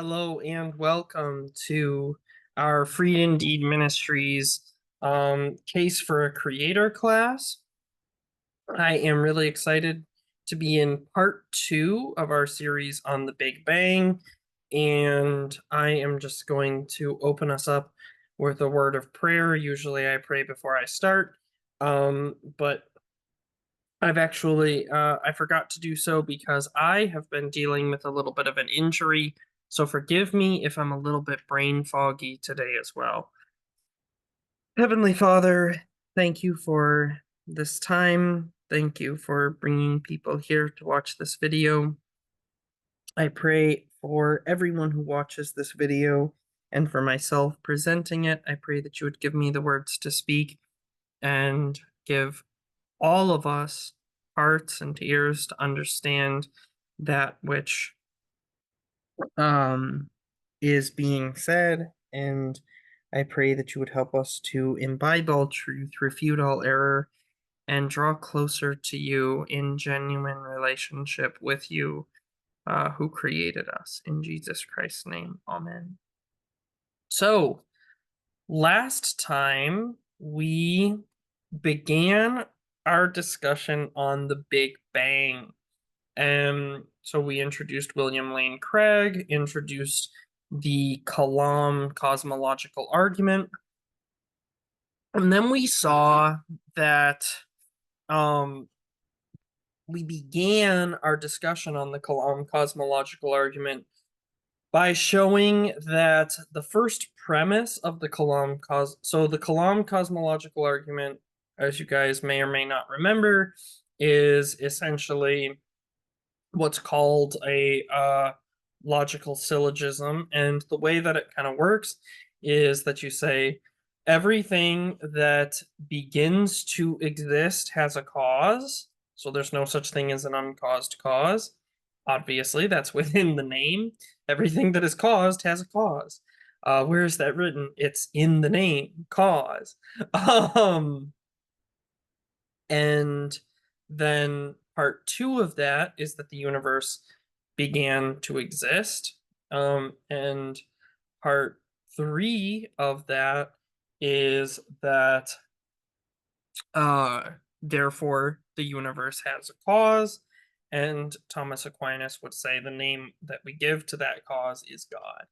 Hello and welcome to our Free Indeed Ministries Case for a Creator class. I am really excited to be in part 2 of our series on the Big Bang, and I am just going to open us up with a word of prayer. Usually I pray before I start, but I forgot to do so because I have been dealing with a little bit of an injury. So forgive me if I'm a little bit brain foggy today as well. Heavenly Father, thank you for this time. Thank you for bringing people here to watch this video. I pray for everyone who watches this video and for myself presenting it. I pray that you would give me the words to speak and give all of us hearts and ears to understand that which um, is being said. And I pray that you would help us to imbibe all truth, refute all error, and draw closer to you in genuine relationship with you, who created us. In Jesus Christ's name, amen. So, last time we began our discussion on the Big Bang. So we introduced William Lane Craig, introduced the Kalam Cosmological Argument, and then we saw that um, we began our discussion on the Kalam Cosmological Argument by showing that the first premise of the Kalam Cosmological Argument, as you guys may or may not remember, is essentially what's called a logical syllogism. And the way that it kind of works is that you say everything that begins to exist has a cause. So there's no such thing as an uncaused cause. Obviously, that's within the name. Everything that is caused has a cause. Where is that written? It's in the name, cause. Um, and then part 2 of that is that the universe began to exist. And part 3 of that is that uh, therefore the universe has a cause. And Thomas Aquinas would say the name that we give to that cause is God.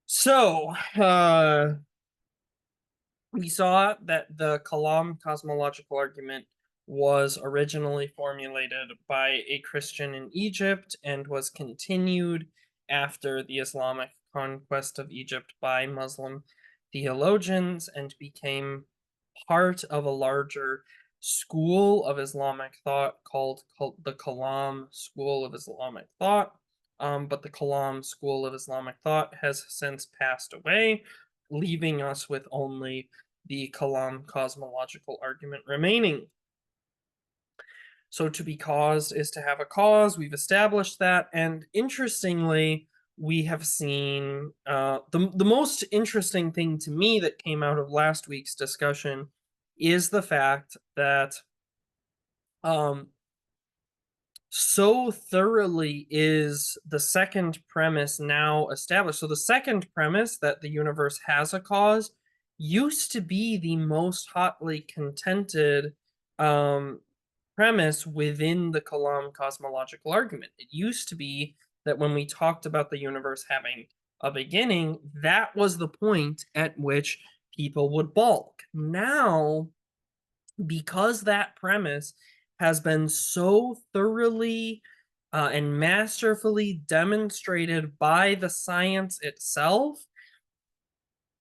So, we saw that the Kalam cosmological argument was originally formulated by a Christian in Egypt and was continued after the Islamic conquest of Egypt by Muslim theologians and became part of a larger school of Islamic thought called the Kalam School of Islamic Thought. But the Kalam School of Islamic Thought has since passed away, leaving us with only the Kalam cosmological argument remaining. So to be caused is to have a cause. We've established that. And interestingly, we have seen the most interesting thing to me that came out of last week's discussion is the fact that um, so thoroughly is the second premise now established. So the second premise, that the universe has a cause, used to be the most hotly contended premise within the Kalam cosmological argument. It used to be that when we talked about the universe having a beginning, that was the point at which people would balk. Now, because that premise has been so thoroughly and masterfully demonstrated by the science itself,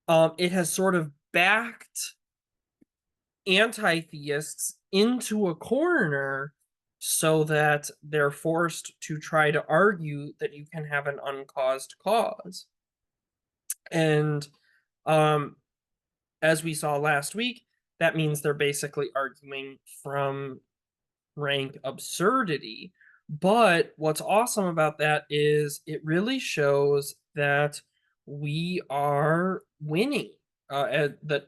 it has sort of backed anti-theists into a corner so that they're forced to try to argue that you can have an uncaused cause. And as we saw last week, that means they're basically arguing from rank absurdity. But what's awesome about that is it really shows that we are winning, that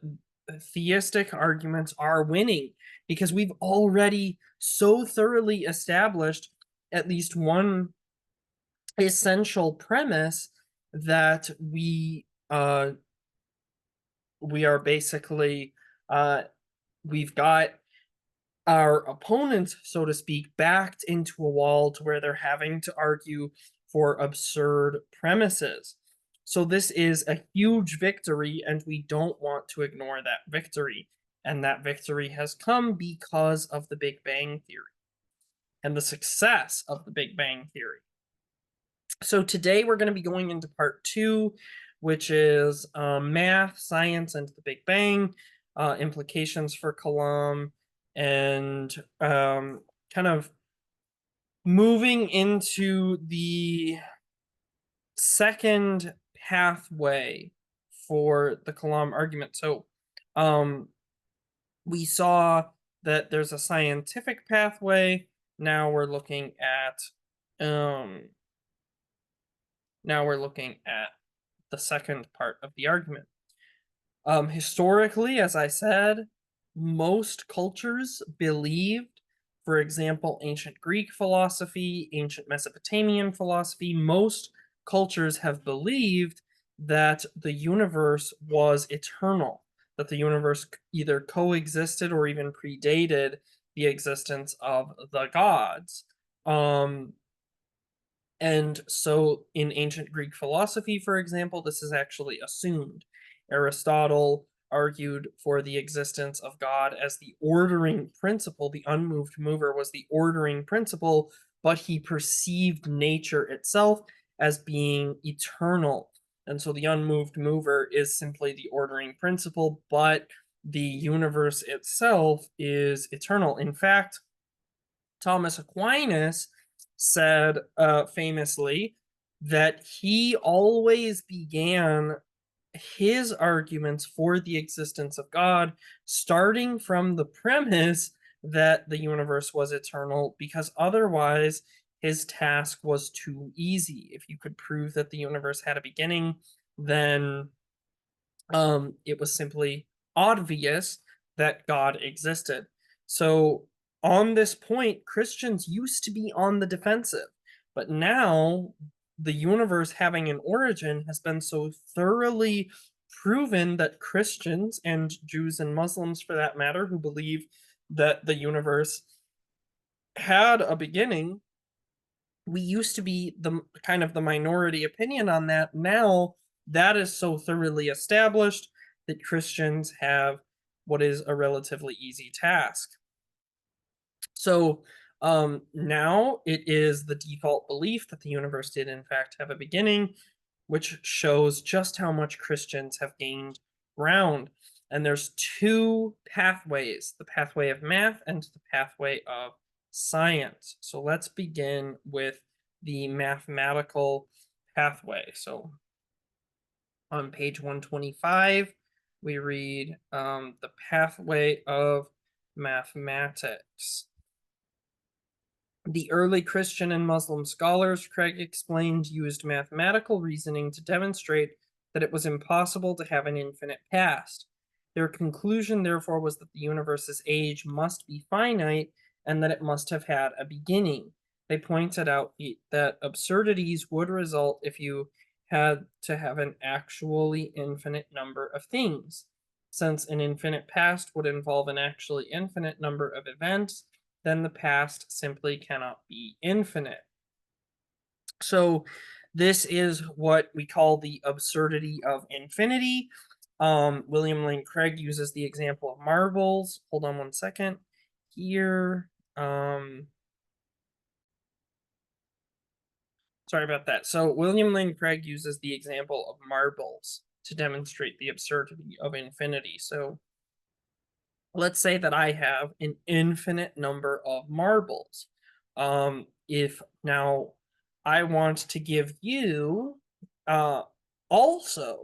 theistic arguments are winning, because we've already so thoroughly established at least one essential premise that we are basically we've got our opponents, so to speak, backed into a wall to where they're having to argue for absurd premises. So this is a huge victory, and we don't want to ignore that victory. And that victory has come because of the Big Bang Theory and the success of the Big Bang Theory. So today we're going to be going into part 2, which is math, science, and the Big Bang, implications for Kalam, and kind of moving into the second pathway for the Kalam argument. So we saw that there's a scientific pathway. Now we're looking at the second part of the argument. Historically, as I said, most cultures believed, for example, ancient Greek philosophy, ancient Mesopotamian philosophy, most cultures have believed that the universe was eternal, that the universe either coexisted or even predated the existence of the gods. And so in ancient Greek philosophy, for example, this is actually assumed. Aristotle argued for the existence of God as the ordering principle. The unmoved mover was the ordering principle, but he perceived nature itself as being eternal. And so the unmoved mover is simply the ordering principle, but the universe itself is eternal. In fact, Thomas Aquinas said famously that he always began his arguments for the existence of God starting from the premise that the universe was eternal, because otherwise his task was too easy. If you could prove that the universe had a beginning, then it was simply obvious that God existed. So, on this point, Christians used to be on the defensive, but now the universe having an origin has been so thoroughly proven that Christians and Jews and Muslims, for that matter, who believe that the universe had a beginning, we used to be the kind of the minority opinion on that. Now that is so thoroughly established that Christians have what is a relatively easy task. So now it is the default belief that the universe did in fact have a beginning, which shows just how much Christians have gained ground. And there's two pathways, the pathway of math and the pathway of science. So let's begin with the mathematical pathway. So on page 125, we read the pathway of mathematics. The early Christian and Muslim scholars, Craig explained, used mathematical reasoning to demonstrate that it was impossible to have an infinite past. Their conclusion, therefore, was that the universe's age must be finite and that it must have had a beginning. They pointed out that absurdities would result if you had to have an actually infinite number of things. Since an infinite past would involve an actually infinite number of events, then the past simply cannot be infinite. So this is what we call the absurdity of infinity. William Lane Craig uses the example of marbles. Hold on one second. Here, sorry about that. So William Lane Craig uses the example of marbles to demonstrate the absurdity of infinity. So let's say that I have an infinite number of marbles. If now I want to give you, also,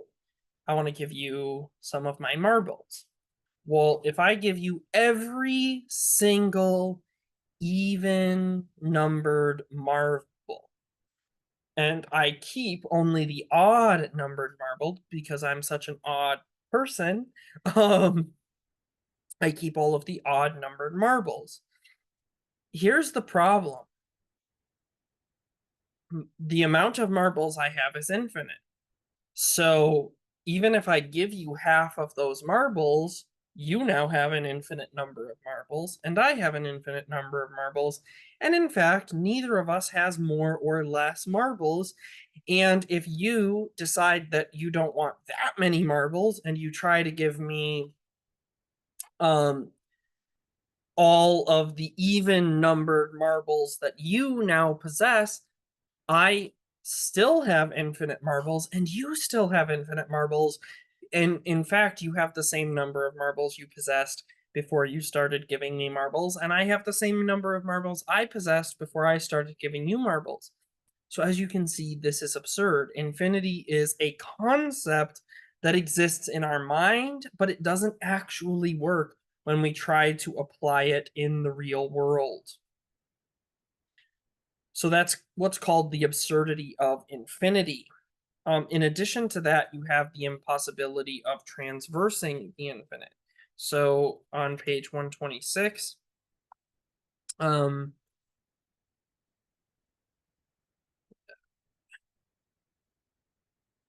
I want to give you some of my marbles. Well, if I give you every single even numbered marble, and I keep only the odd numbered marble because I'm such an odd person, I keep all of the odd numbered marbles. Here's the problem. the amount of marbles I have is infinite. So even if I give you half of those marbles, you now have an infinite number of marbles, and I have an infinite number of marbles. And in fact, neither of us has more or less marbles. And if you decide that you don't want that many marbles and you try to give me all of the even numbered marbles that you now possess, I still have infinite marbles and you still have infinite marbles. And in fact, you have the same number of marbles you possessed before you started giving me marbles, and I have the same number of marbles I possessed before I started giving you marbles. So as you can see, this is absurd. Infinity is a concept that exists in our mind, but it doesn't actually work when we try to apply it in the real world. So that's what's called the absurdity of infinity. In addition to that, you have the impossibility of transversing the infinite. So on page 126,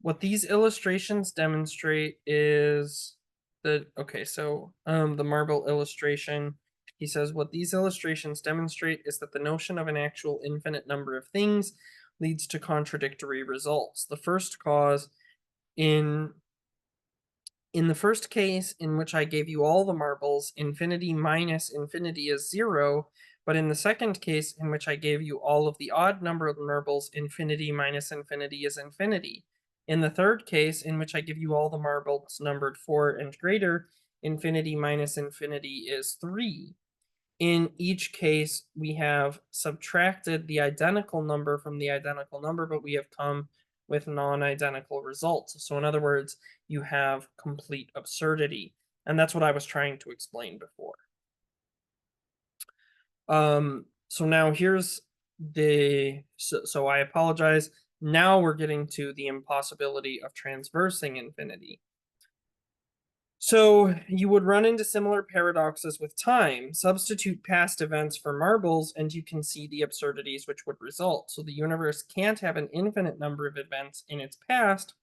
what these illustrations demonstrate is the marble illustration. He says what these illustrations demonstrate is that the notion of an actual infinite number of things leads to contradictory results. The first cause in the first case, in which I gave you all the marbles, infinity minus infinity is 0. But in the second case, in which I gave you all of the odd number of marbles, infinity minus infinity is infinity. In the third case, in which I give you all the marbles numbered 4 and greater, infinity minus infinity is 3. In each case, we have subtracted the identical number from the identical number, but we have come with non-identical results. So in other words, you have complete absurdity. And that's what I was trying to explain before. So now here's so I apologize. Now we're getting to the impossibility of transversing infinity. So you would run into similar paradoxes with time. Substitute past events for marbles, and you can see the absurdities which would result. So the universe can't have an infinite number of events in its past.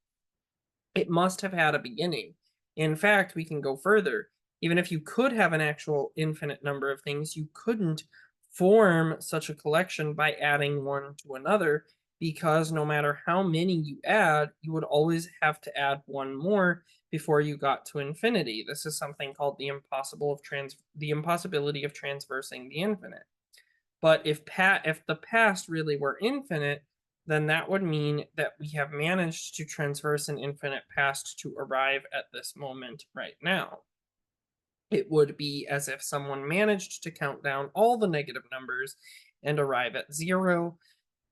It must have had a beginning. In fact, we can go further. Even if you could have an actual infinite number of things, you couldn't form such a collection by adding one to another, because no matter how many you add, you would always have to add one more before you got to infinity. This is something called the impossibility of transversing the infinite. But if the past really were infinite, then that would mean that we have managed to transverse an infinite past to arrive at this moment right now. It would be as if someone managed to count down all the negative numbers and arrive at 0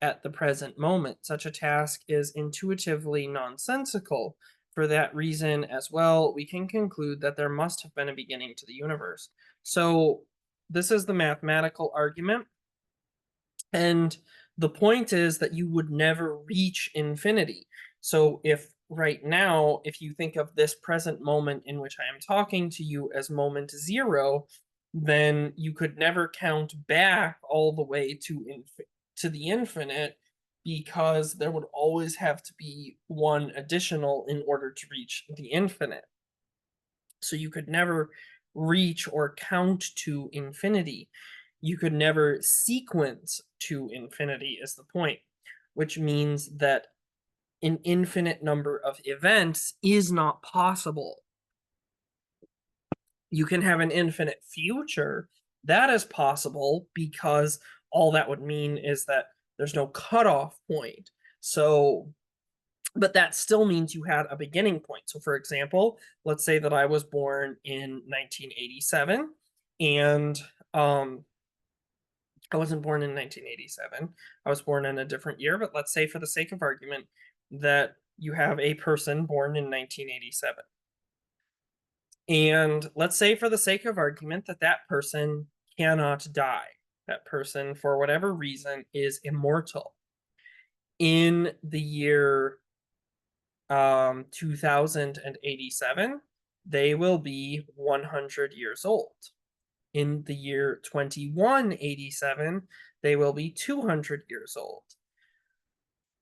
at the present moment. Such a task is intuitively nonsensical. For that reason as well, we can conclude that there must have been a beginning to the universe. So this is the mathematical argument. And the point is that you would never reach infinity. So if right now, if you think of this present moment in which I am talking to you as moment 0, then you could never count back all the way to the infinite, because there would always have to be one additional in order to reach the infinite. So you could never reach or count to infinity. You could never sequence to infinity is the point, which means that an infinite number of events is not possible. You can have an infinite future. That is possible, because all that would mean is that there's no cutoff point. So, but that still means you had a beginning point. So for example, let's say that I was born in 1987, and I wasn't born in 1987. I was born in a different year, but let's say for the sake of argument that you have a person born in 1987. And let's say for the sake of argument that that person cannot die. That person, for whatever reason, is immortal. In the year 2087, they will be 100 years old. In the year 2187, they will be 200 years old.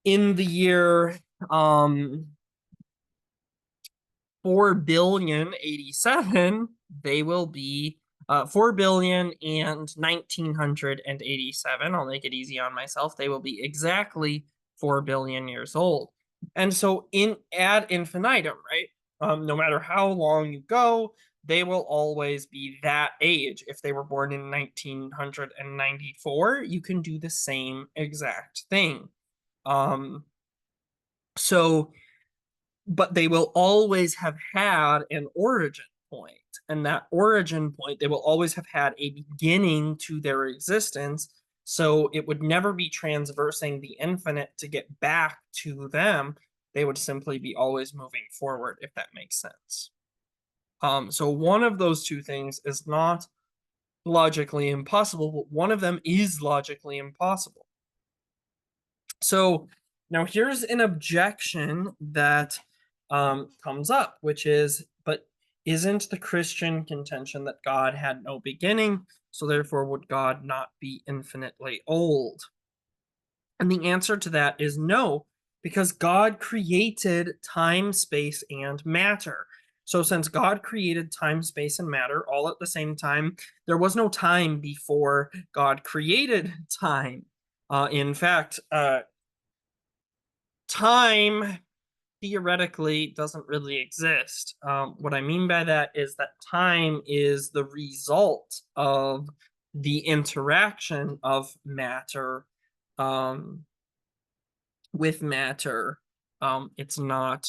in the year 4,087,000,087, they will be 4,000,000,000 and 1987. I'll make it easy on myself. They will be exactly 4 billion years old. And so in ad infinitum, right? No matter how long you go, they will always be that age. If they were born in 1994, you can do the same exact thing. Um, so but they will always have had an origin point. And that origin point, they will always have had a beginning to their existence. So it would never be transversing the infinite to get back to them. They would simply be always moving forward, if that makes sense. So one of those two things is not logically impossible, but one of them is logically impossible. So now here's an objection that comes up, which is, but isn't the Christian contention that God had no beginning, so therefore would God not be infinitely old? And the answer to that is no, because God created time, space, and matter. So since God created time, space, and matter all at the same time, there was no time before God created time. In fact, time theoretically doesn't really exist. What I mean by that is that time is the result of the interaction of matter um, with matter. It's not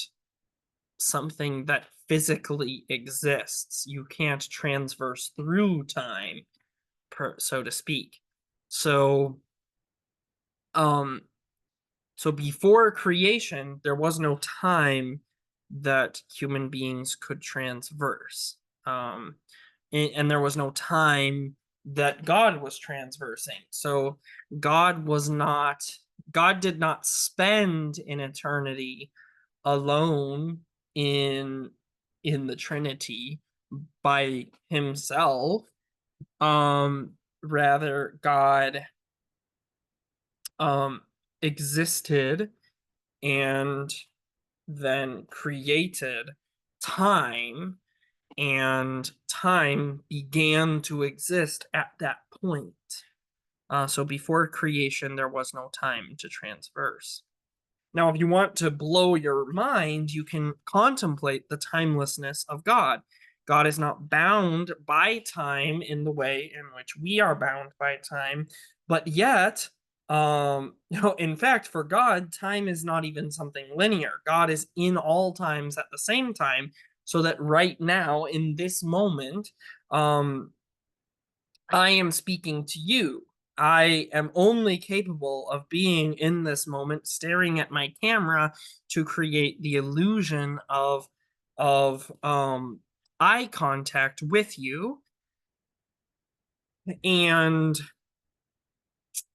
something that physically exists. You can't transverse through time, so to speak. So, um, So before creation, there was no time that human beings could transverse. And there was no time that God was transversing. So God was not, God did not spend an eternity alone in the Trinity by himself. Rather God um existed and then created time, and time began to exist at that point. So before creation, there was no time to transverse. Now, if you want to blow your mind, you can contemplate the timelessness of God. God is not bound by time in the way in which we are bound by time, but yet, in fact, for God, time is not even something linear. God is in all times at the same time, so that right now, in this moment, I am speaking to you. I am only capable of being in this moment, staring at my camera to create the illusion of eye contact with you. And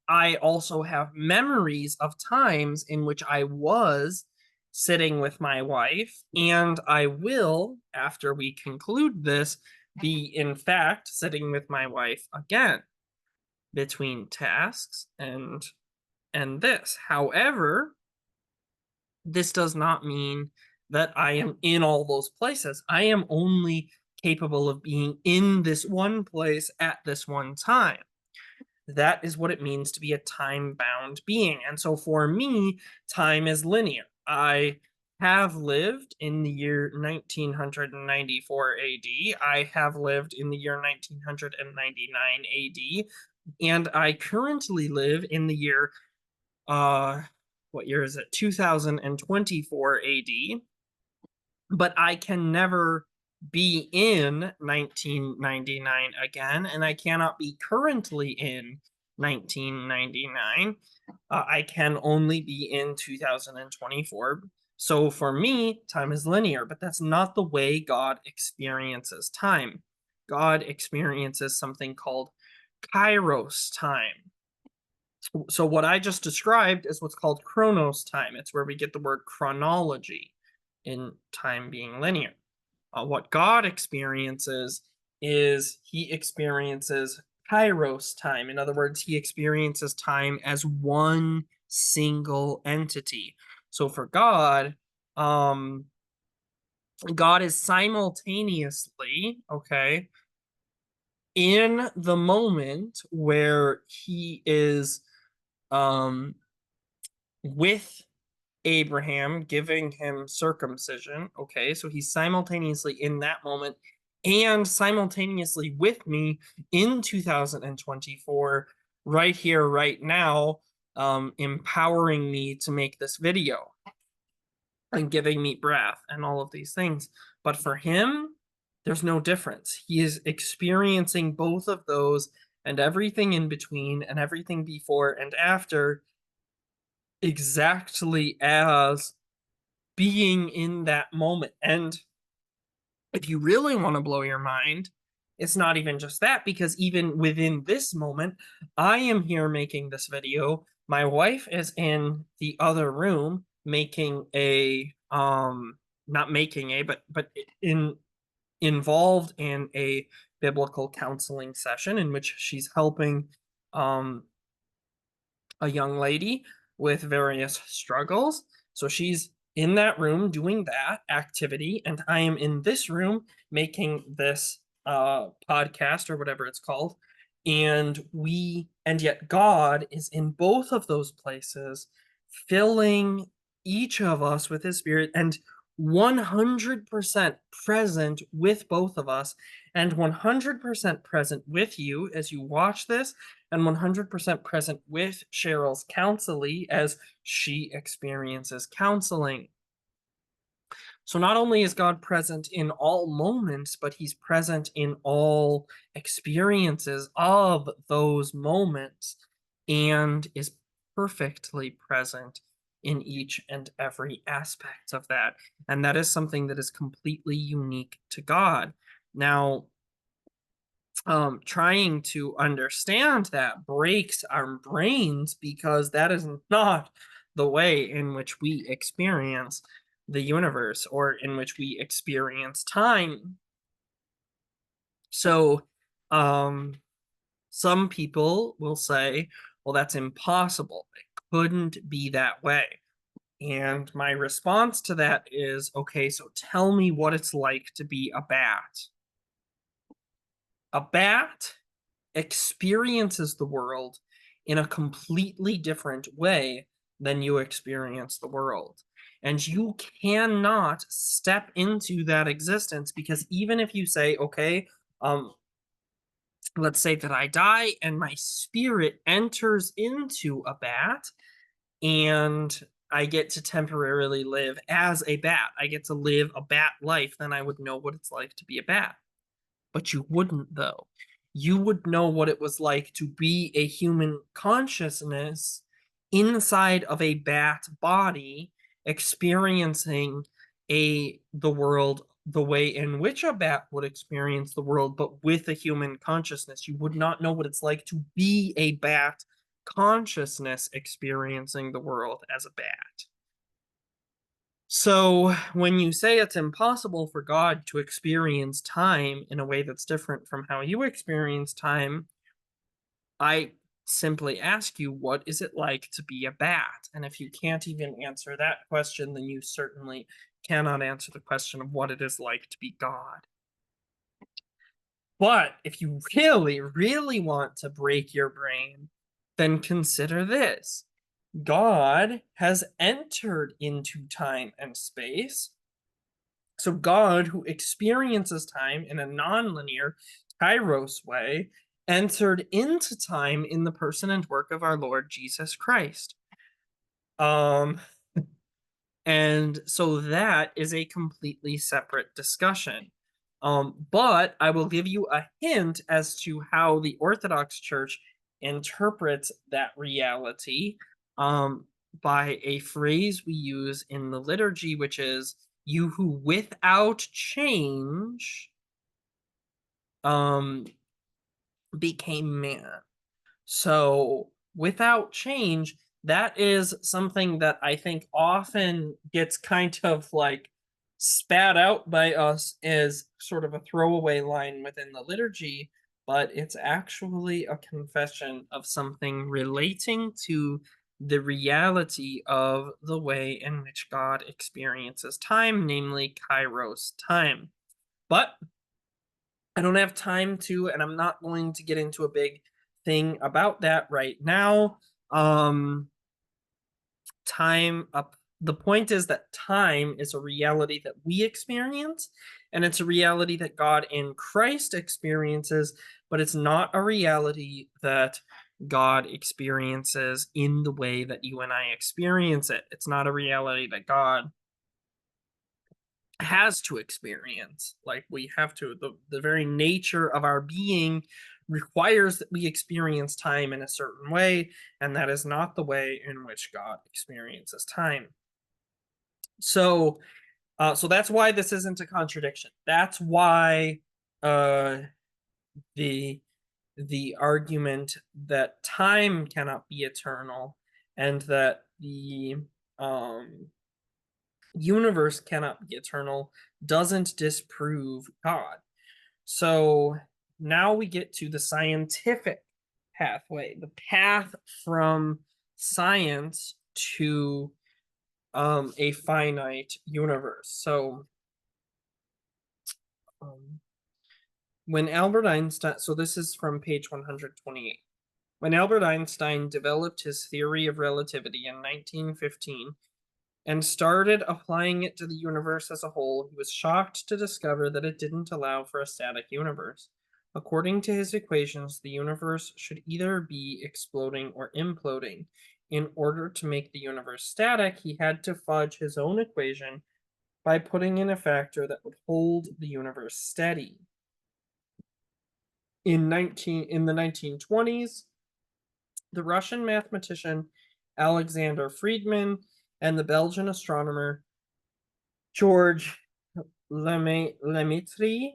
I also have memories of times in which I was sitting with my wife, and I will, after we conclude this, be in fact sitting with my wife again between tasks and this. However, this does not mean that I am in all those places. I am only capable of being in this one place at this one time. That is what it means to be a time-bound being. And so for me, time is linear. I have lived in the year 1994 AD. I have lived in the year 1999 AD. And I currently live in the year, what year is it? 2024 AD. But I can never be in 1999 again, and I cannot be currently in 1999. I can only be in 2024. So for me, time is linear, but that's not the way God experiences time. God experiences something called Kairos time. So what I just described is what's called Chronos time. It's where we get the word chronology in time being linear. What God experiences is he experiences Kairos time. In other words, he experiences time as one single entity. So for God, um, God is simultaneously, okay, in the moment where he is um with Abraham, giving him circumcision. Okay, so he's simultaneously in that moment and simultaneously with me in 2024, right here, right now, empowering me to make this video and giving me breath and all of these things. But for him, there's no difference. He is experiencing both of those and everything in between and everything before and after exactly as being in that moment. And if you really want to blow your mind, it's not even just that, because even within this moment, I am here making this video. My wife is in the other room making a not making a but in involved in a biblical counseling session in which she's helping um a young lady with various struggles. So she's in that room doing that activity, and I am in this room making this podcast or whatever it's called. And yet God is in both of those places, filling each of us with his spirit and 100% present with both of us, and 100% present with you as you watch this, and 100% present with Cheryl's counselee as she experiences counseling. So not only is God present in all moments, but he's present in all experiences of those moments and is perfectly present in each and every aspect of that. And that is something that is completely unique to God. Now, trying to understand that breaks our brains, because that is not the way in which we experience the universe or in which we experience time. So, um, some people will say, well, that's impossible. It couldn't be that way. And my response to that is, okay, so tell me what it's like to be a bat. A bat experiences the world in a completely different way than you experience the world. And you cannot step into that existence, because even if you say, okay, let's say that I die and my spirit enters into a bat and I get to temporarily live as a bat, I get to live a bat life, then I would know what it's like to be a bat. But you wouldn't, though. You would know what it was like to be a human consciousness inside of a bat body, experiencing the world the way in which a bat would experience the world, but with a human consciousness. You would not know what it's like to be a bat consciousness experiencing the world as a bat. So, when you say it's impossible for God to experience time in a way that's different from how you experience time, I simply ask you, what is it like to be a bat? And if you can't even answer that question, then you certainly cannot answer the question of what it is like to be God. But if you really, really want to break your brain, then consider this. God has entered into time and space. So God, who experiences time in a nonlinear kairos way, entered into time in the person and work of our Lord Jesus Christ. Um, and so that is a completely separate discussion. But I will give you a hint as to how the Orthodox Church interprets that reality, by a phrase we use in the liturgy, which is, you who without change um, became man. So without change, that is something that I think often gets kind of like spat out by us as sort of a throwaway line within the liturgy, but it's actually a confession of something relating to the reality of the way in which God experiences time, namely Kairos time. But I don't have time to, and I'm not going to get into a big thing about that right now. Um, time up. The point is that time is a reality that we experience, and it's a reality that God in Christ experiences, but it's not a reality that God experiences in the way that you and I experience it. It's not a reality that God has to experience. Like we have to. The very nature of our being requires that we experience time in a certain way, and that is not the way in which God experiences time. So so that's why this isn't a contradiction. That's why uh the the argument that time cannot be eternal and that the um universe cannot be eternal doesn't disprove God. So now we get to the scientific pathway, the path from science to a finite universe. So um, when Albert Einstein, so this is from page 128. When Albert Einstein developed his theory of relativity in 1915 and started applying it to the universe as a whole, he was shocked to discover that it didn't allow for a static universe. According to his equations, the universe should either be exploding or imploding. In order to make the universe static, he had to fudge his own equation by putting in a factor that would hold the universe steady. In the 1920s, the Russian mathematician Alexander Friedman and the Belgian astronomer George Lemaitre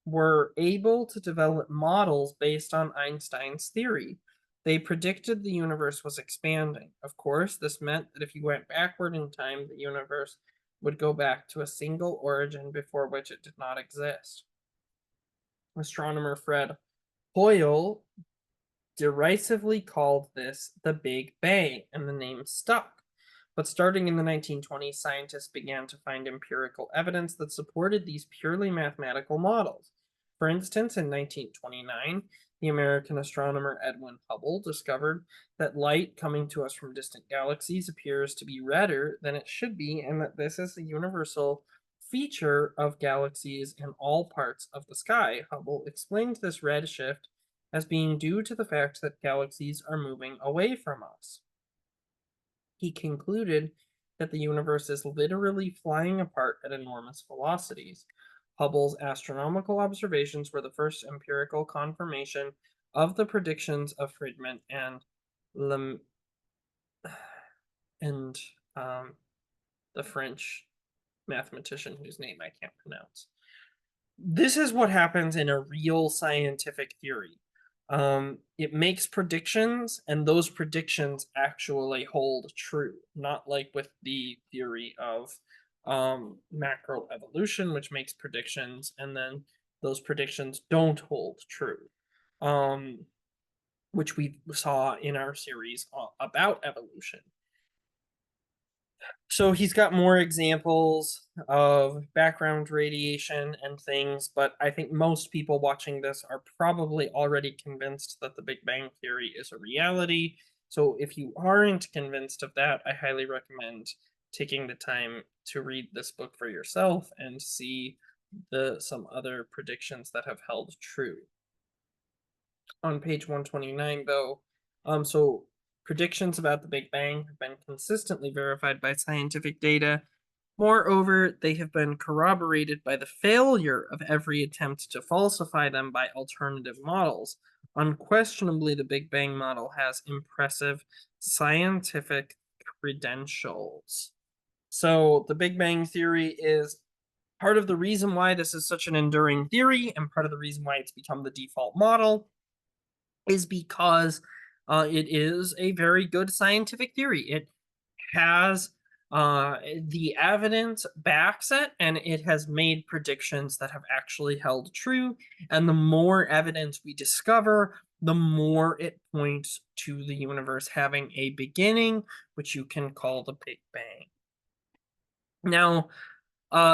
were able to develop models based on Einstein's theory. They predicted the universe was expanding. Of course, this meant that if you went backward in time, the universe would go back to a single origin before which it did not exist. Astronomer Fred Hoyle derisively called this the Big Bang, and the name stuck. But starting in the 1920s, scientists began to find empirical evidence that supported these purely mathematical models. For instance, in 1929, the American astronomer Edwin Hubble discovered that light coming to us from distant galaxies appears to be redder than it should be, and that this is a universal feature of galaxies in all parts of the sky. Hubble explained this red shift as being due to the fact that galaxies are moving away from us. He concluded that the universe is literally flying apart at enormous velocities. Hubble's astronomical observations were the first empirical confirmation of the predictions of Friedman and Lem- and the French mathematician whose name I can't pronounce. This is what happens in a real scientific theory. It makes predictions, and those predictions actually hold true, not like with the theory of macroevolution, which makes predictions, and then those predictions don't hold true, um, which we saw in our series about evolution. So he's got more examples of background radiation and things, but I think most people watching this are probably already convinced that the Big Bang Theory is a reality. So if you aren't convinced of that, I highly recommend taking the time to read this book for yourself and see some other predictions that have held true. On page 129, though, so predictions about the Big Bang have been consistently verified by scientific data. Moreover, they have been corroborated by the failure of every attempt to falsify them by alternative models. Unquestionably, the Big Bang model has impressive scientific credentials. So, the Big Bang Theory is part of the reason why this is such an enduring theory, and part of the reason why it's become the default model is because it is a very good scientific theory. It has the evidence backs it, and it has made predictions that have actually held true. And the more evidence we discover, the more it points to the universe having a beginning, which you can call the Big Bang. Now,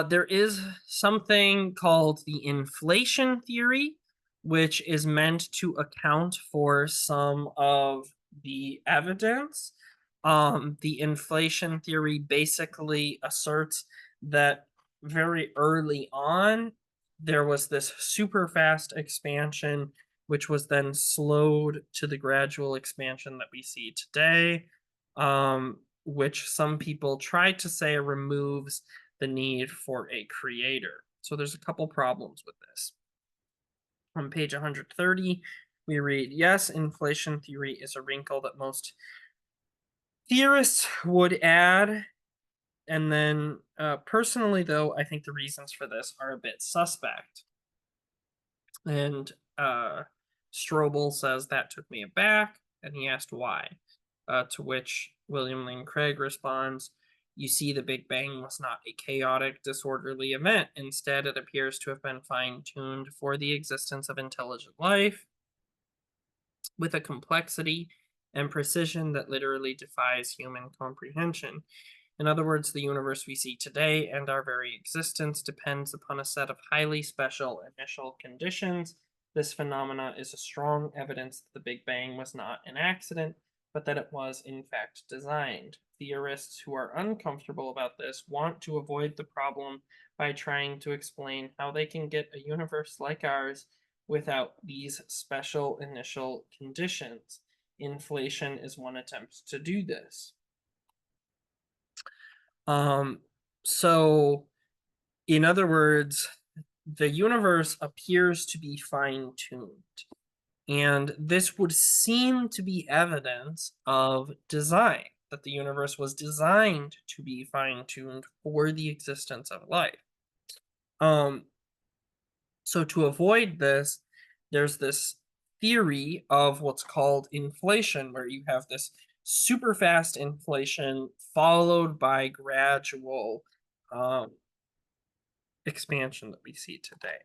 there is something called the inflation theory, which is meant to account for some of the evidence. The inflation theory basically asserts that very early on, there was this super fast expansion, which was then slowed to the gradual expansion that we see today, which some people try to say removes the need for a creator. So there's a couple problems with this. On page 130, we read, yes, inflation theory is a wrinkle that most theorists would add. And then personally, though, I think the reasons for this are a bit suspect. And Strobel says that took me aback, and he asked why. To which William Lane Craig responds, you see, the Big Bang was not a chaotic, disorderly event. Instead, it appears to have been fine-tuned for the existence of intelligent life with a complexity and precision that literally defies human comprehension. In other words, the universe we see today and our very existence depends upon a set of highly special initial conditions. This phenomena is a strong evidence that the Big Bang was not an accident, but that it was in fact designed. Theorists who are uncomfortable about this want to avoid the problem by trying to explain how they can get a universe like ours without these special initial conditions. Inflation is one attempt to do this. So in other words, the universe appears to be fine-tuned. And this would seem to be evidence of design, that the universe was designed to be fine-tuned for the existence of life. So to avoid this, there's this theory of what's called inflation, where you have this super fast inflation followed by gradual expansion that we see today.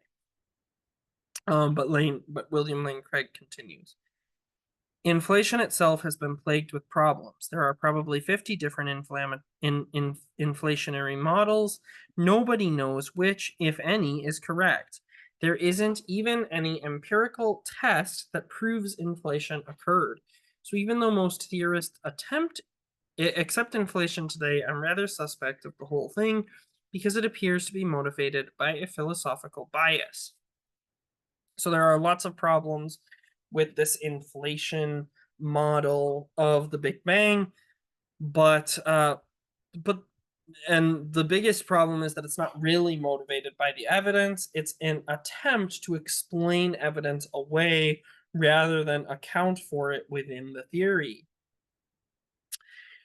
But William Lane Craig continues. Inflation itself has been plagued with problems. There are probably 50 different inflationary models. Nobody knows which, if any, is correct. There isn't even any empirical test that proves inflation occurred. So even though most theorists accept inflation today, I'm rather suspect of the whole thing because it appears to be motivated by a philosophical bias. So there are lots of problems with this inflation model of the Big Bang, but the biggest problem is that it's not really motivated by the evidence. It's an attempt to explain evidence away rather than account for it within the theory.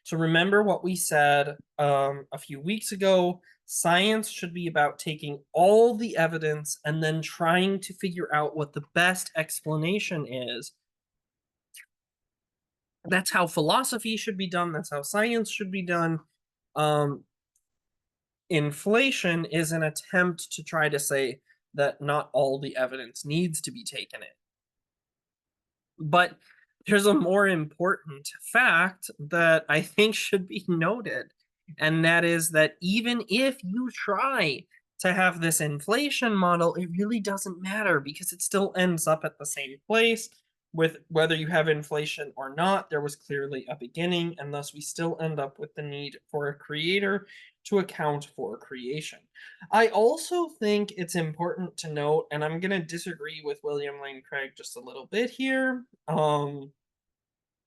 So remember what we said a few weeks ago. Science should be about taking all the evidence and then trying to figure out what the best explanation is. That's how philosophy should be done. That's how science should be done. Inflation is an attempt to try to say that not all the evidence needs to be taken in. But there's a more important fact that I think should be noted, and that is that even if you try to have this inflation model, it really doesn't matter because it still ends up at the same place. With whether you have inflation or not, there was clearly a beginning, and thus we still end up with the need for a creator to account for creation. I also think it's important to note, and I'm going to disagree with William Lane Craig just a little bit here. And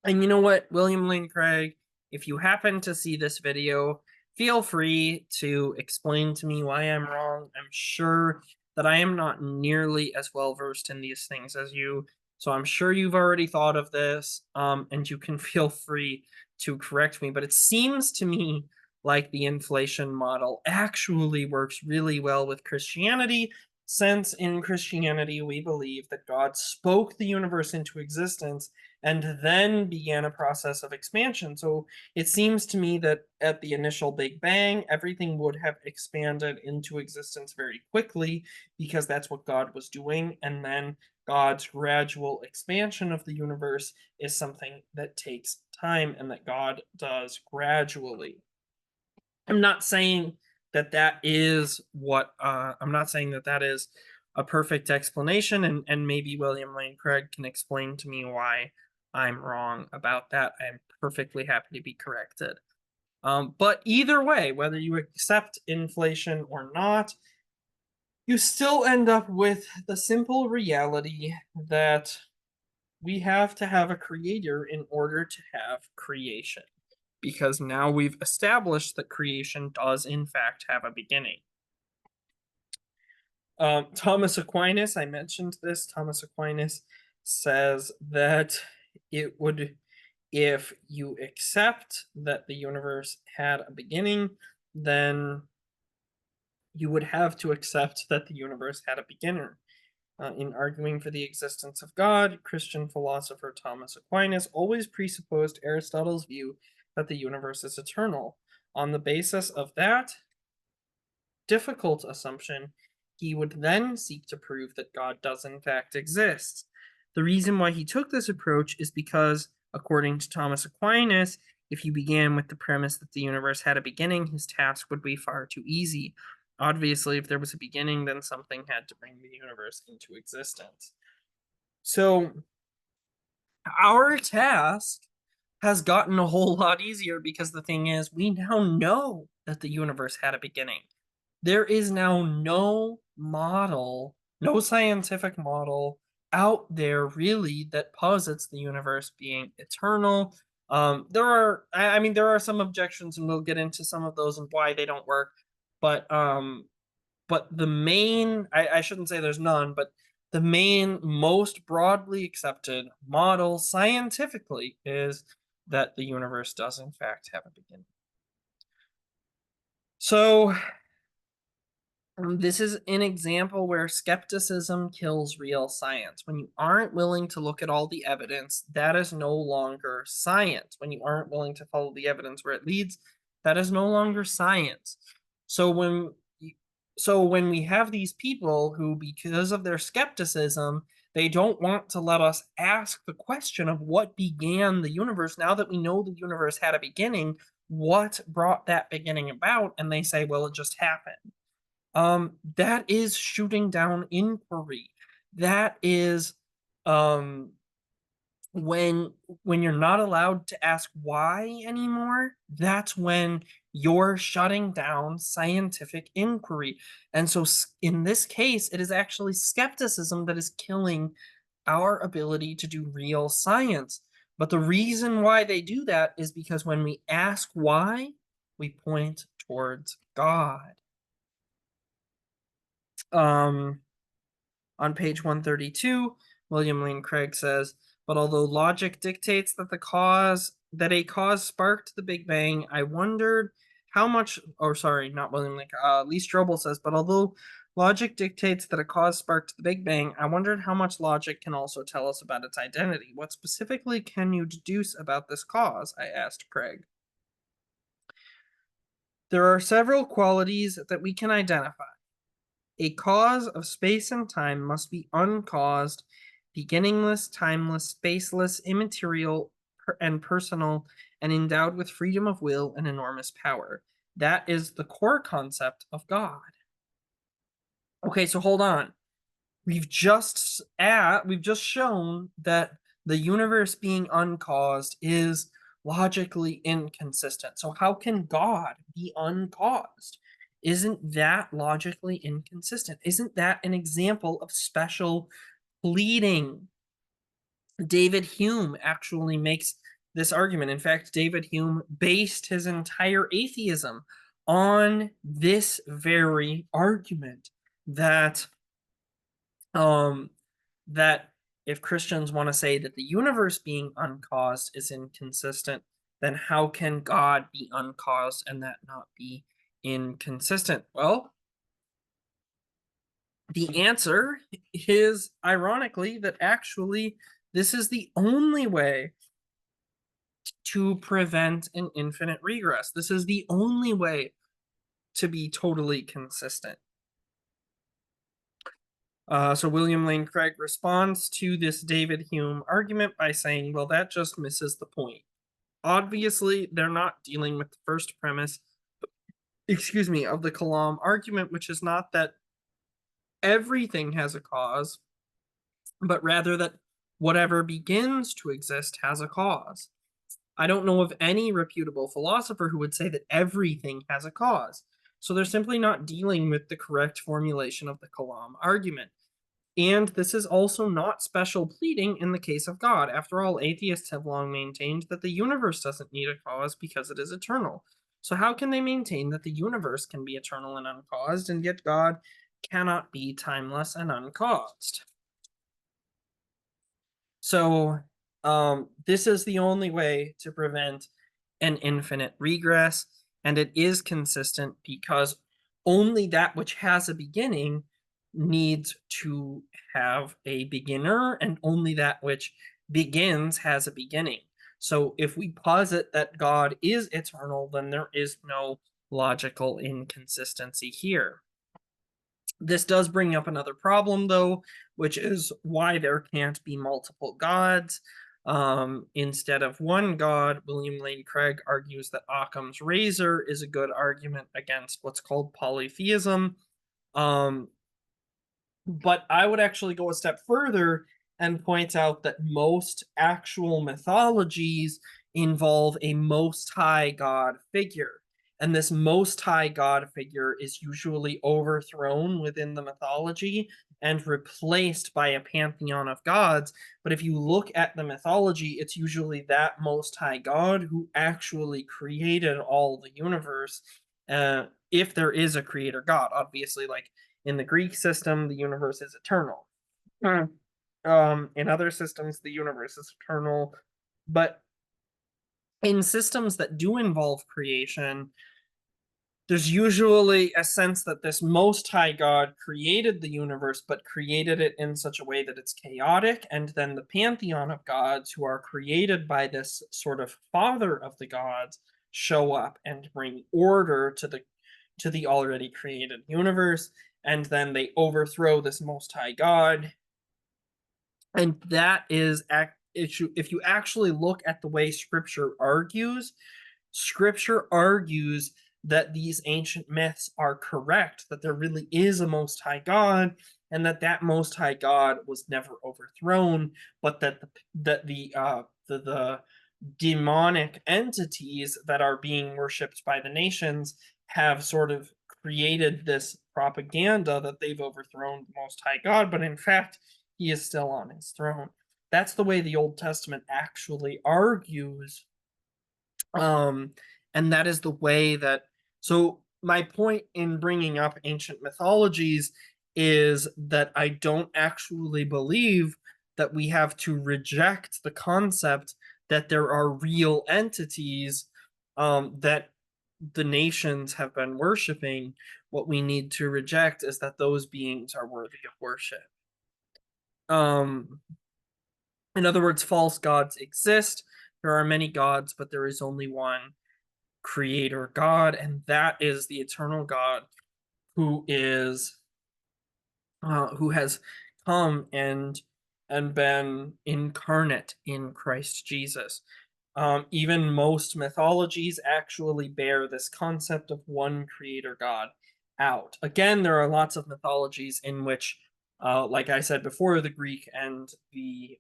you know what, William Lane Craig, if you happen to see this video, feel free to explain to me why I'm wrong. I'm sure that I am not nearly as well versed in these things as you, so I'm sure you've already thought of this, and you can feel free to correct me. But it seems to me like the inflation model actually works really well with Christianity, since in Christianity we believe that God spoke the universe into existence and then began a process of expansion. So it seems to me that at the initial Big Bang, everything would have expanded into existence very quickly because that's what God was doing. And then God's gradual expansion of the universe is something that takes time and that God does gradually. I'm not saying that that is what I'm not saying that that is a perfect explanation, and maybe William Lane Craig can explain to me why I'm wrong about that. I'm perfectly happy to be corrected. But either way, whether you accept inflation or not, you still end up with the simple reality that we have to have a creator in order to have creation. Because now we've established that creation does, in fact, have a beginning. Thomas Aquinas, I mentioned this. Thomas Aquinas says that it would, if you accept that the universe had a beginning, then you would have to accept that the universe had a beginner. In arguing for the existence of God, Christian philosopher Thomas Aquinas always presupposed Aristotle's view that the universe is eternal. On the basis of that difficult assumption, he would then seek to prove that God does in fact exist. The reason why he took this approach is because, according to Thomas Aquinas, if he began with the premise that the universe had a beginning, his task would be far too easy. Obviously, if there was a beginning, then something had to bring the universe into existence. So, our task has gotten a whole lot easier because the thing is, we now know that the universe had a beginning. There is now no model, no scientific model out there really that posits the universe being eternal. There are some objections, and we'll get into some of those and why they don't work. But the main, I shouldn't say there's none, but the main, most broadly accepted model scientifically is that the universe does in fact have a beginning. So this is an example where skepticism kills real science. When you aren't willing to look at all the evidence, that is no longer science. When you aren't willing to follow the evidence where it leads, that is no longer science. So when we have these people who, because of their skepticism, they don't want to let us ask the question of what began the universe. Now that we know the universe had a beginning, what brought that beginning about? And they say, well, it just happened. That is shooting down inquiry. That is um when you're not allowed to ask why anymore, that's when you're shutting down scientific inquiry. And so in this case, it is actually skepticism that is killing our ability to do real science. But the reason why they do that is because when we ask why, we point towards God. On page 132, William Lane Craig says, but although logic dictates that a cause sparked the Big Bang, I wondered how much, or sorry, not William Lane, Lee Strobel says, but although logic dictates that a cause sparked the Big Bang, I wondered how much logic can also tell us about its identity. What specifically can you deduce about this cause? I asked Craig. There are several qualities that we can identify. A cause of space and time must be uncaused, beginningless, timeless, spaceless, immaterial, and personal, and endowed with freedom of will and enormous power. That is the core concept of God. Okay, so hold on. We've just shown that the universe being uncaused is logically inconsistent. So how can God be uncaused? Isn't that logically inconsistent? Isn't that an example of special pleading? David Hume actually makes this argument. In fact, David Hume based his entire atheism on this very argument that that if Christians want to say that the universe being uncaused is inconsistent, then how can God be uncaused and that not be inconsistent? Well, the answer is, ironically, that actually this is the only way to prevent an infinite regress. This is the only way to be totally consistent. So William Lane Craig responds to this David Hume argument by saying, well, that just misses the point. Obviously, they're not dealing with the first premise, of the Kalam argument, which is not that everything has a cause, but rather that whatever begins to exist has a cause. I don't know of any reputable philosopher who would say that everything has a cause. So they're simply not dealing with the correct formulation of the Kalam argument. And this is also not special pleading in the case of God. After all, atheists have long maintained that the universe doesn't need a cause because it is eternal. So, how can they maintain that the universe can be eternal and uncaused, and yet God cannot be timeless and uncaused? So, this is the only way to prevent an infinite regress, and it is consistent because only that which has a beginning needs to have a beginner, and only that which begins has a beginning. So, if we posit that God is eternal, then there is no logical inconsistency here. This does bring up another problem, though, which is why there can't be multiple gods. Instead of one god, William Lane Craig argues that Occam's razor is a good argument against what's called polytheism. Um, but I would actually go a step further and point out that most actual mythologies involve a most high god figure. And this most high god figure is usually overthrown within the mythology and replaced by a pantheon of gods. But if you look at the mythology, it's usually that most high god who actually created all the universe. If there is a creator god, obviously, like in the Greek system, the universe is eternal. In other systems, the universe is eternal. But in systems that do involve creation, there's usually a sense that this most high God created the universe, but created it in such a way that it's chaotic. And then the pantheon of gods, who are created by this sort of father of the gods, show up and bring order to the already created universe. And then they overthrow this most high God. And that is if you actually look at the way scripture argues that these ancient myths are correct, that there really is a most high god, and that that most high god was never overthrown, but that the demonic entities that are being worshipped by the nations have sort of created this propaganda that they've overthrown the most high god, but in fact he is still on his throne. That's the way the Old Testament actually argues. And that is the way that. So, my point in bringing up ancient mythologies is that I don't actually believe that we have to reject the concept that there are real entities that the nations have been worshiping. What we need to reject is that those beings are worthy of worship. Um, in other words, false gods exist. There are many gods, but there is only one creator God, and that is the eternal God who is who has come and been incarnate in Christ Jesus. Even most mythologies actually bear this concept of one creator God out. Again, there are lots of mythologies in which, like I said before, the Greek and the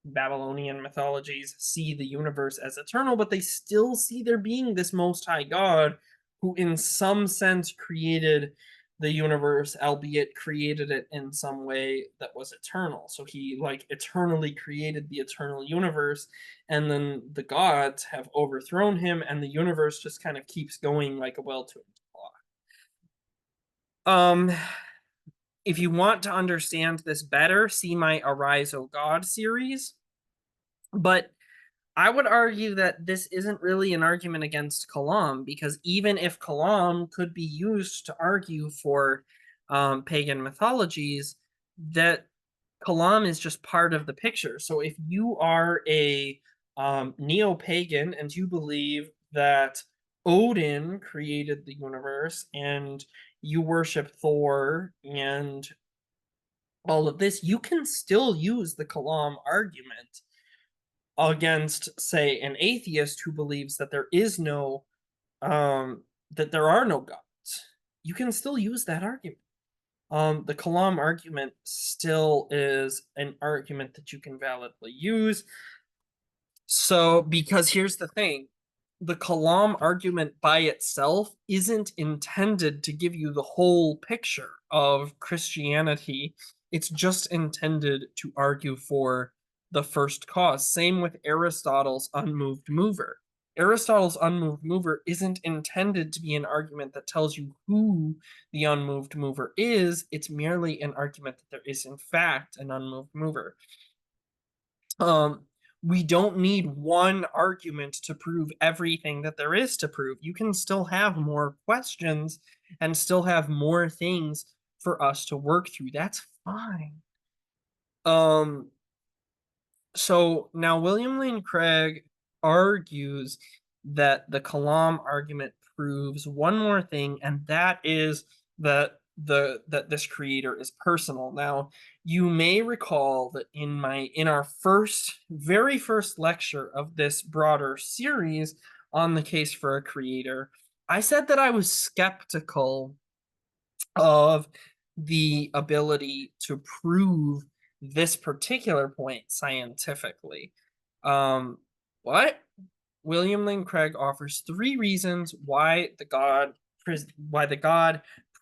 Babylonian mythologies see the universe as eternal, but they still see there being this most high God who, in some sense, created the universe, albeit created it in some way that was eternal. So he like eternally created the eternal universe, and then the gods have overthrown him, and the universe just kind of keeps going like a well-tuned clock. If you want to understand this better, see my Arise, O God series. But I would argue that this isn't really an argument against Kalam, because even if Kalam could be used to argue for pagan mythologies, that Kalam is just part of the picture. So if you are a neo-pagan and you believe that Odin created the universe and you worship Thor and all of this, you can still use the Kalam argument against, say, an atheist who believes that there is no that there are no gods. You can still use that argument. The Kalam argument still is an argument that you can validly use. So, because here's the thing, the Kalam argument by itself isn't intended to give you the whole picture of Christianity. It's just intended to argue for the first cause. Same with Aristotle's unmoved mover. Aristotle's unmoved mover isn't intended to be an argument that tells you who the unmoved mover is. It's merely an argument that there is, in fact, an unmoved mover. Um, we don't need one argument to prove everything that there is to prove. You can still have more questions and still have more things for us to work through. That's fine. So now William Lane Craig argues that the Kalam argument proves one more thing, and that is that this creator is personal. Now, you may recall that in our very first lecture of this broader series on the case for a creator, I said that I was skeptical of the ability to prove this particular point scientifically. What? William Lane Craig offers three reasons why the God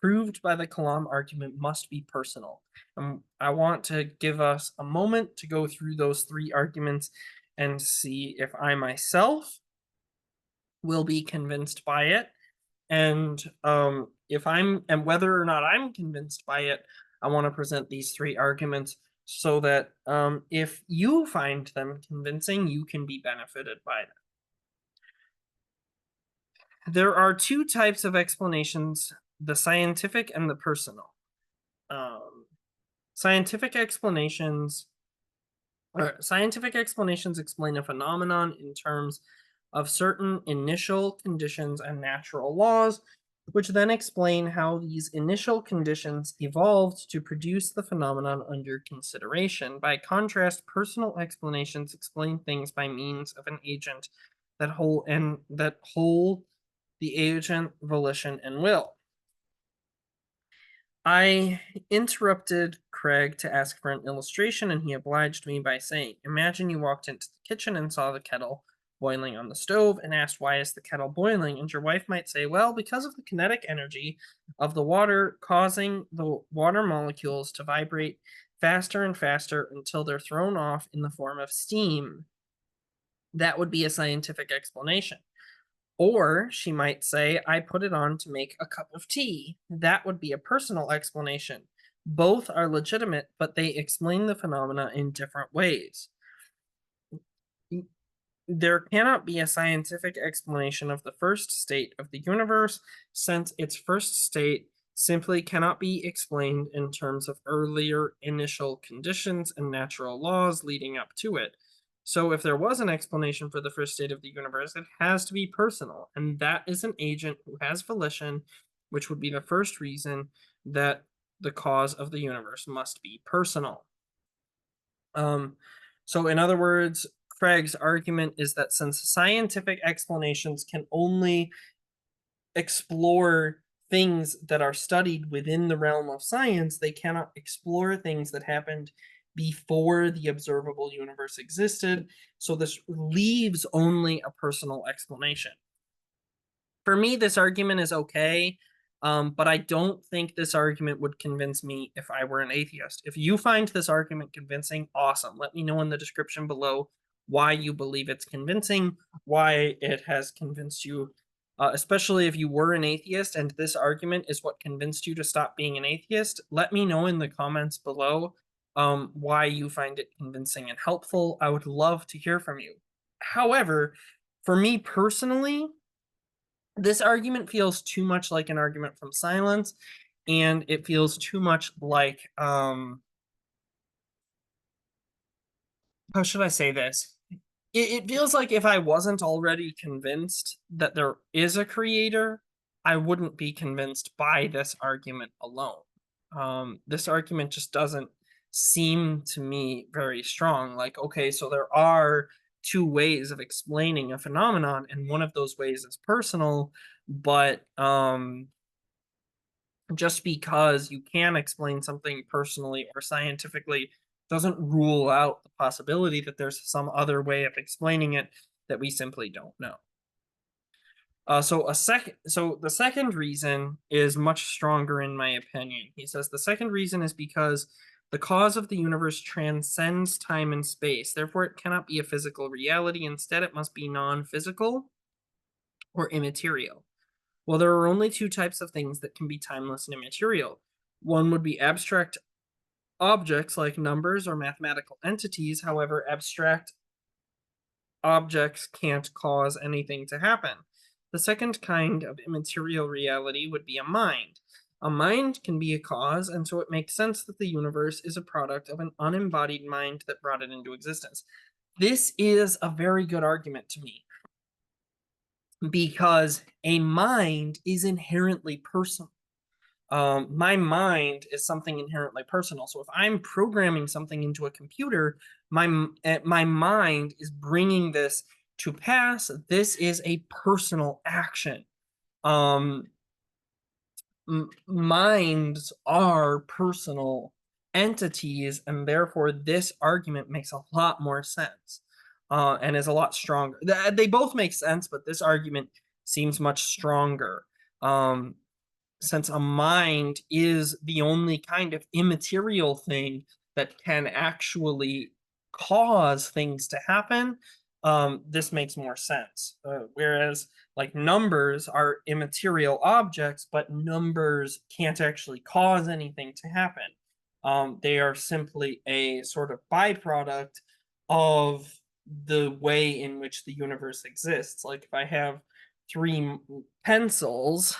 proved by the Kalam argument must be personal. I want to give us a moment to go through those three arguments and see if I myself will be convinced by it. And whether or not I'm convinced by it, I want to present these three arguments so that if you find them convincing, you can be benefited by them. There are two types of explanations, the scientific and the personal. Scientific explanations explain a phenomenon in terms of certain initial conditions and natural laws, which then explain how these initial conditions evolved to produce the phenomenon under consideration. By contrast, personal explanations explain things by means of an agent that hold the agent volition and will. I interrupted Craig to ask for an illustration, and he obliged me by saying, imagine you walked into the kitchen and saw the kettle boiling on the stove and asked, why is the kettle boiling? And your wife might say, well, because of the kinetic energy of the water causing the water molecules to vibrate faster and faster until they're thrown off in the form of steam. That would be a scientific explanation. Or she might say, I put it on to make a cup of tea. That would be a personal explanation. Both are legitimate, but they explain the phenomena in different ways. There cannot be a scientific explanation of the first state of the universe, since its first state simply cannot be explained in terms of earlier initial conditions and natural laws leading up to it. So if there was an explanation for the first state of the universe, it has to be personal, and that is an agent who has volition, which would be the first reason that the cause of the universe must be personal. So in other words, Craig's argument is that since scientific explanations can only explore things that are studied within the realm of science, they cannot explore things that happened before the observable universe existed. So this leaves only a personal explanation. For me, this argument is okay, but I don't think this argument would convince me if I were an atheist. If you find this argument convincing, awesome. Let me know in the description below why you believe it's convincing, why it has convinced you, especially if you were an atheist and this argument is what convinced you to stop being an atheist. Let me know in the comments below why you find it convincing and helpful. I would love to hear from you. However, for me personally, this argument feels too much like an argument from silence, and it feels too much like, how should I say this? It feels like if I wasn't already convinced that there is a creator, I wouldn't be convinced by this argument alone. This argument just doesn't seem to me very strong. Like, okay, so there are two ways of explaining a phenomenon, and one of those ways is personal, but just because you can explain something personally or scientifically doesn't rule out the possibility that there's some other way of explaining it that we simply don't know. So the second reason is much stronger in my opinion. He says the second reason is because the cause of the universe transcends time and space. Therefore, it cannot be a physical reality. Instead, it must be non-physical or immaterial. Well, there are only two types of things that can be timeless and immaterial. One would be abstract objects like numbers or mathematical entities. However, abstract objects can't cause anything to happen. The second kind of immaterial reality would be a mind. A mind can be a cause, and so it makes sense that the universe is a product of an unembodied mind that brought it into existence. This is a very good argument to me because a mind is inherently personal. My mind is something inherently personal. So if I'm programming something into a computer, my mind is bringing this to pass. This is a personal action. Um, Minds are personal entities, and therefore this argument makes a lot more sense and is a lot stronger. They both make sense, but this argument seems much stronger. Um, since a mind is the only kind of immaterial thing that can actually cause things to happen, this makes more sense. Whereas, like, numbers are immaterial objects, but numbers can't actually cause anything to happen. They are simply a sort of byproduct of the way in which the universe exists. Like, if I have three pencils,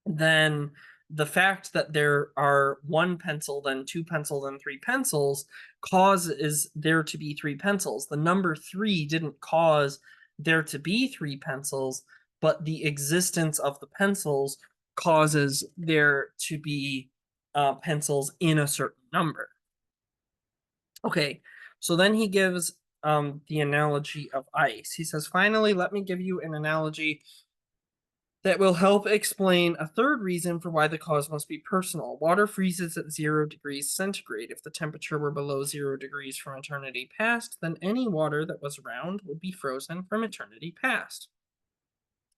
then the fact that there are one pencil, then two pencils, then three pencils causes there to be three pencils. The number three didn't cause there to be three pencils, but the existence of the pencils causes there to be pencils in a certain number. Okay, so then he gives the analogy of ice. He says, finally, let me give you an analogy that will help explain a third reason for why the cause must be personal. Water freezes at 0 degrees centigrade. If the temperature were below 0 degrees from eternity past, then any water that was around would be frozen from eternity past.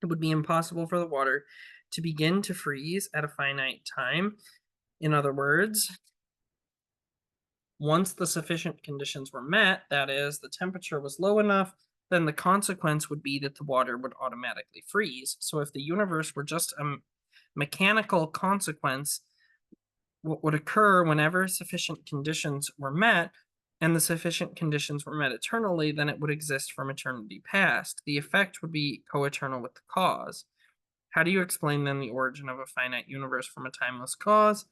It would be impossible for the water to begin to freeze at a finite time. In other words, once the sufficient conditions were met, that is, the temperature was low enough, then the consequence would be that the water would automatically freeze. So if the universe were just a mechanical consequence, what would occur whenever sufficient conditions were met, and the sufficient conditions were met eternally, then it would exist from eternity past. The effect would be co-eternal with the cause. How do you explain then the origin of a finite universe from a timeless cause?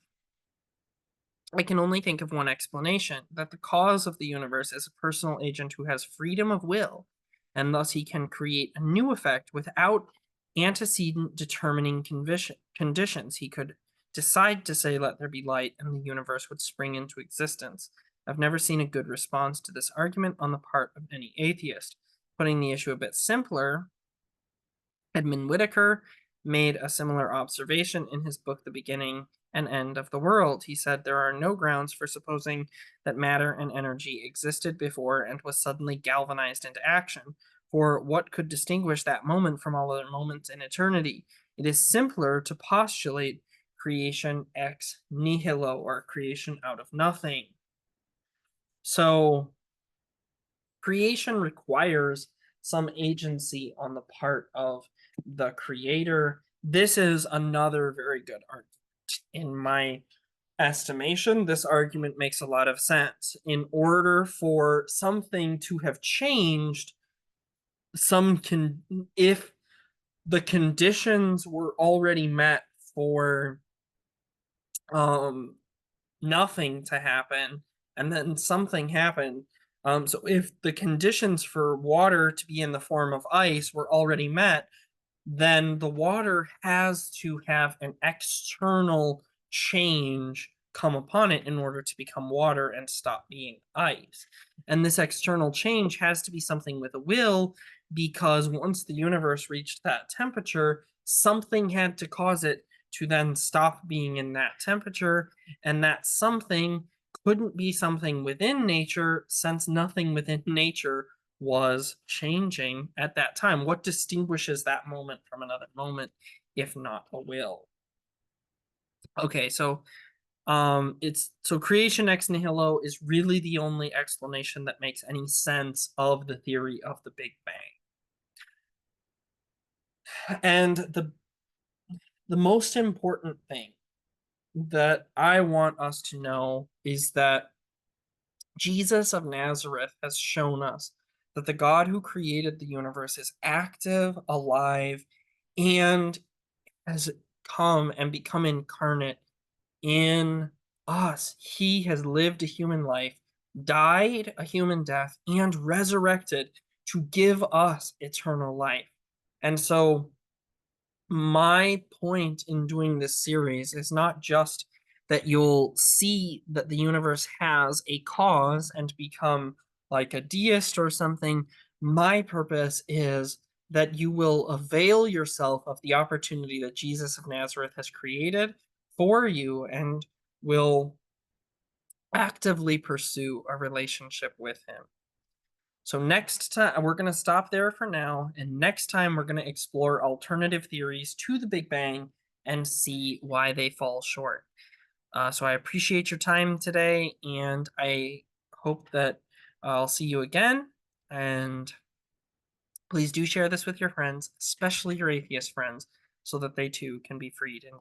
I can only think of one explanation, that the cause of the universe is a personal agent who has freedom of will, and thus he can create a new effect without antecedent determining conditions. He could decide to say, let there be light, and the universe would spring into existence. I've never seen a good response to this argument on the part of any atheist. Putting the issue a bit simpler, Edmund Whittaker made a similar observation in his book, The Beginning and End of the World. He said there are no grounds for supposing that matter and energy existed before and was suddenly galvanized into action. For what could distinguish that moment from all other moments in eternity? It is simpler to postulate creation ex nihilo, or creation out of nothing. So, creation requires some agency on the part of the creator. This is another very good argument. In my estimation, this argument makes a lot of sense. In order for something to have changed, if the conditions were already met for nothing to happen, and then something happened. So if the conditions for water to be in the form of ice were already met, then the water has to have an external change come upon it in order to become water and stop being ice. And this external change has to be something with a will, because once the universe reached that temperature, something had to cause it to then stop being in that temperature. And that something couldn't be something within nature, since nothing within nature was changing at that time. What distinguishes that moment from another moment if not a will? Okay, so it's so creation ex nihilo is really the only explanation that makes any sense of the theory of the Big Bang. And the most important thing that I want us to know is that Jesus of Nazareth has shown us that the God who created the universe is active, alive, and has come and become incarnate in us. He has lived a human life, died a human death, and resurrected to give us eternal life. And so, my point in doing this series is not just that you'll see that the universe has a cause and become like a deist or something. My purpose is that you will avail yourself of the opportunity that Jesus of Nazareth has created for you and will actively pursue a relationship with him. So next time, we're going to stop there for now, and next time we're going to explore alternative theories to the Big Bang and see why they fall short. So I appreciate your time today, and I hope that I'll see you again. And please do share this with your friends, especially your atheist friends, so that they too can be freed and